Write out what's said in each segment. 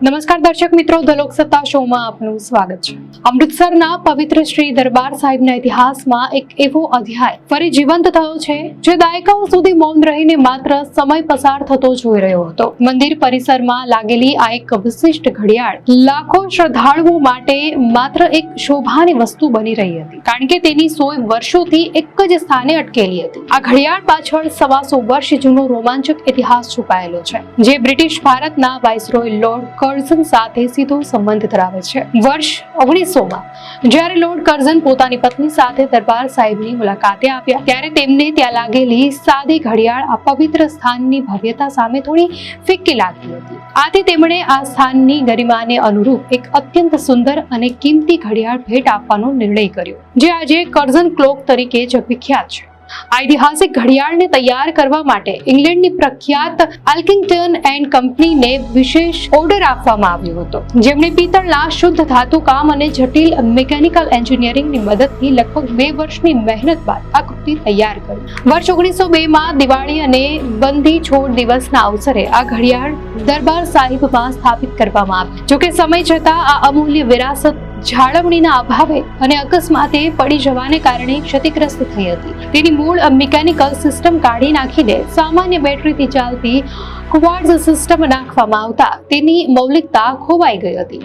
નમસ્કાર દર્શક મિત્રો, ધ લોકસત્તા શોમાં આપનું સ્વાગત છે। અમૃતસરના પવિત્ર શ્રી દરબાર સાહિબના ઇતિહાસમાં એક એવો અધ્યાય ફરી જીવંત થયો છે જે દાયકાઓ સુધી મૌન રહીને માત્ર સમય પસાર થતો જોઈ રહ્યો હતો। મંદિર પરિસરમાં લાગેલી આ એક વિશિષ્ટ ઘડિયાળ લાખો શ્રદ્ધાળુઓ માટે માત્ર એક શોભાની વસ્તુ બની રહી હતી, કારણ કે તેની 100 વર્ષોથી એક જ સ્થાને અટકેલી હતી। આ ઘડિયાળ પાછળ 125 વર્ષ જૂનો રોમાંચક ઇતિહાસ છુપાયેલો છે, જે બ્રિટિશ ભારતના વાઇસરોય લોર્ડ કર્ઝન સાથે સીધો સંબંધ ધરાવે છે। વર્ષ 1900માં જ્યારે લોર્ડ કર્ઝન પોતાની પત્ની સાથે દરબાર સાહિબની મુલાકાતે આવ્યા, ત્યારે તેમને ત્યાં લાગેલી સાદી ઘડિયાળ આ પવિત્ર સ્થાનની ભવ્યતા સામે થોડી ફિક્કી લાગતી હતી। આથી તેમણે આ સ્થાનની ગરિમાને અનુરૂપ એક અત્યંત સુંદર અને કિંમતી ઘડિયાળ ભેટ આપવાનો નિર્ણય કર્યો, જે આજે કર્ઝન ક્લોક તરીકે જગવિખ્યાત છે। આ ઐતિહાસિક ઘડિયાળને તૈયાર કરવા માટે ઇંગ્લેન્ડની પ્રખ્યાત આલ્કિંગ્ટન એન્ડ કંપનીને વિશેષ ઓર્ડર આપવામાં આવ્યો હતો, જેમણે પિત્તળના શુદ્ધ ધાતુ કામ અને જટિલ મિકેનિકલ એન્જિનિયરિંગની મદદથી લગભગ 2 વર્ષની મહેનત બાદ આ કૃતિ તૈયાર કરી। વર્ષ 1902માં દિવાળી અને બંધી છોડ દિવસના અવસરે આ ઘડિયાળ દરબાર સાહિબમાં સ્થાપિત કરવામાં આવી। જોકે સમય જતાં આ અમૂલ્ય વિરાસત જાળવણીના અભાવે અને અકસ્માતે પડી જવાને કારણે ક્ષતિગ્રસ્ત થઈ હતી। તેની મૂળ મિકેનિકલ સિસ્ટમ કાઢી નાખીને સામાન્ય બેટરીથી ચાલતી ક્વાર્ટઝ સિસ્ટમ નાખવામાં આવતા તેની મૌલિકતા ખોવાઈ ગઈ હતી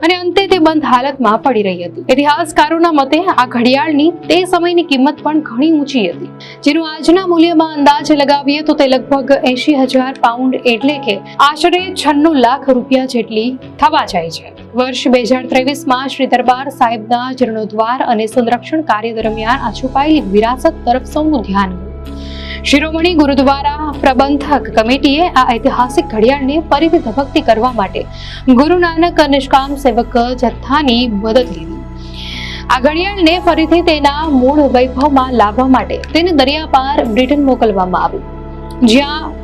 અને અંતે તે બંધ હાલતમાં પડી રહી હતી। ઇતિહાસકારોના મતે આ ઘડિયાળની તે સમયની કિંમત પણ ઘણી ઊંચી હતી, જેનું આજના મૂલ્યમાં અંદાજ લગાવીએ તો તે લગભગ 80,000 પાઉન્ડ એટલે કે આશરે 96 લાખ રૂપિયા જેટલી થવા જાય છે। વર્ષ 2023માં શ્રી દરબાર સાહિબના જીર્ણોદ્ધાર અને સંરક્ષણ કાર્ય દરમિયાન આ છુપાયેલી વિરાસત તરફ સૌનું ધ્યાન ગયું। શિરોમણી ગુરુદ્વારા પ્રબંધક કમિટીએ આ ઐતિહાસિક ઘડિયાળને ફરીથી ધબકતી કરવા માટે ગુરુ નાનક નિષ્કામ સેવક જથ્થાની મદદ લીધી। આ ઘડિયાળને ફરીથી તેના મૂળ વૈભવમાં લાવવા માટે તેને દરિયા પાર બ્રિટન મોકલવામાં આવી, જ્યાં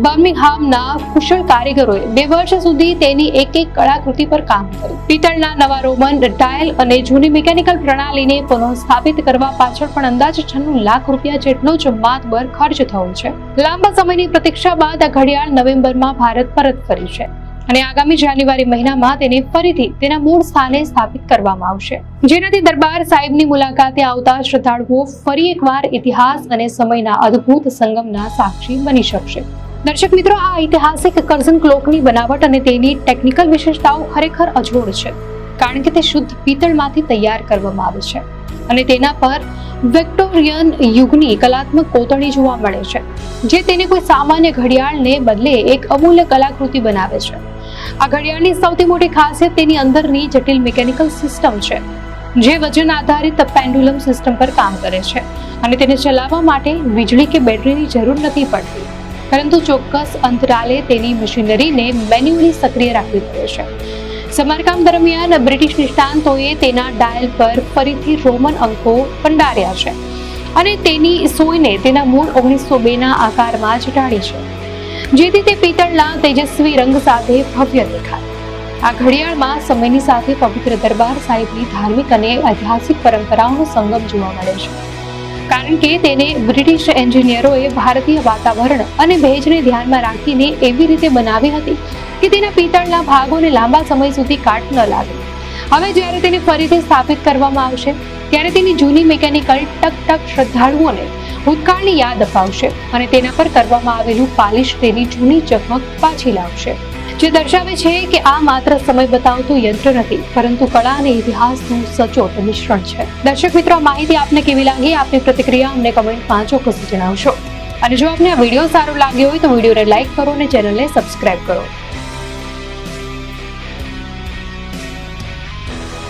બર્મિંગહામના કુશળ કારીગરોએ 2 વર્ષ સુધી તેની એક કળાકૃતિ પર કામ કર્યું। પિત્તળના નવા રોમન ડાયલ અને જૂની મિકેનિકલ પ્રણાલીને પુનઃસ્થાપિત કરવા પાછળ પણ અંદાજે 96 લાખ રૂપિયા જેટલો જ માતબર ખર્ચ થયો છે। લાંબા સમયની પ્રતીક્ષા બાદ આ ઘડિયાળ નવેમ્બરમાં ભારત પરત ફરી છે અને આગામી જાન્યુઆરી મહિનામાં તેને ફરીથી તેના મૂળ સ્થાને સ્થાપિત કરવામાં આવશે, જેનાથી દરબાર સાહિબની મુલાકાતે આવતા શ્રદ્ધાળુઓ ફરી એકવાર ઇતિહાસ અને સમયના અદ્ભુત સંગમના સાક્ષી બની શકશે। દર્શક મિત્રો, આ ઐતિહાસિક કર્ઝન ક્લોકની બનાવટ અને તેની ટેકનિકલ વિશેષતાઓ ખરેખર અજોડ છે, કારણ કે તે શુદ્ધ પિત્તળમાંથી તૈયાર કરવામાં આવે છે અને તેના પર વિક્ટોરિયન યુગની કલાત્મક કોતરણી જોવા મળે છે, જે તેને કોઈ સામાન્ય ઘડિયાળને બદલે એક અમૂલ્ય કલાકૃતિ બનાવે છે। આ ઘડિયાળની સૌથી મોટી ખાસિયત તેની અંદરની જટિલ મિકેનિકલ સિસ્ટમ છે, જે વજન આધારિત પેન્ડુલમ સિસ્ટમ પર કામ કરે છે અને તેને ચલાવવા માટે વીજળી કે બેટરીની જરૂર નથી પડતી, પરંતુ ચોક્કસ અંતરાલે તેની મશીનરીને મેન્યુઅલી સક્રિય રાખવી પડે છે। સમારકામ દરમિયાન બ્રિટિશ નિષ્ણાંતોએ તેના ડાયલ પર ફરીથી રોમન અંકો કંડાર્યા છે અને તેની સોયને તેના મૂળ 1902ના આકારમાં જ ઢાળી છે, જેથી તે પિત્તળના તેજસ્વી રંગ સાથે ભવ્ય દેખાય। આ ઘડિયાળમાં સમયની સાથે પવિત્ર દરબાર સાહિબની ધાર્મિક અને ઐતિહાસિક પરંપરાઓનો સંગમ જોવા મળે છે, કારણ કે તેને બ્રિટિશ એન્જિનિયરોએ ભારતીય વાતાવરણ અને ભેજને ધ્યાનમાં રાખીને એવી રીતે બનાવી હતી કે તેના પિત્તળના ભાગોને લાંબા સમય સુધી કાટ ન લાગે। હવે જ્યારે તેને ફરીથી સ્થાપિત કરવામાં આવશે, ત્યારે તેની જૂની મિકેનિકલ ટક શ્રદ્ધાળુઓને ભૂતકાળની યાદ અપાવશે અને તેના પર કરવામાં આવેલું પાલિશ તેની જૂની ચમક પાછી લાવશે, જે દર્શાવે છે કે આ માત્ર સમય બતાવતું યંત્ર નથી, પરંતુ કળા અને ઇતિહાસનું સચોટ મિશ્રણ છે। દર્શક મિત્રો, આ માહિતી આપને કેવી લાગી? આપની પ્રતિક્રિયા અમને કમેન્ટમાં ચોક્કસ જણાવશો અને જો આપને આ વિડીયો સારો લાગ્યો હોય તો વિડીયોને લાઈક કરો અને ચેનલને સબસ્ક્રાઇબ કરો।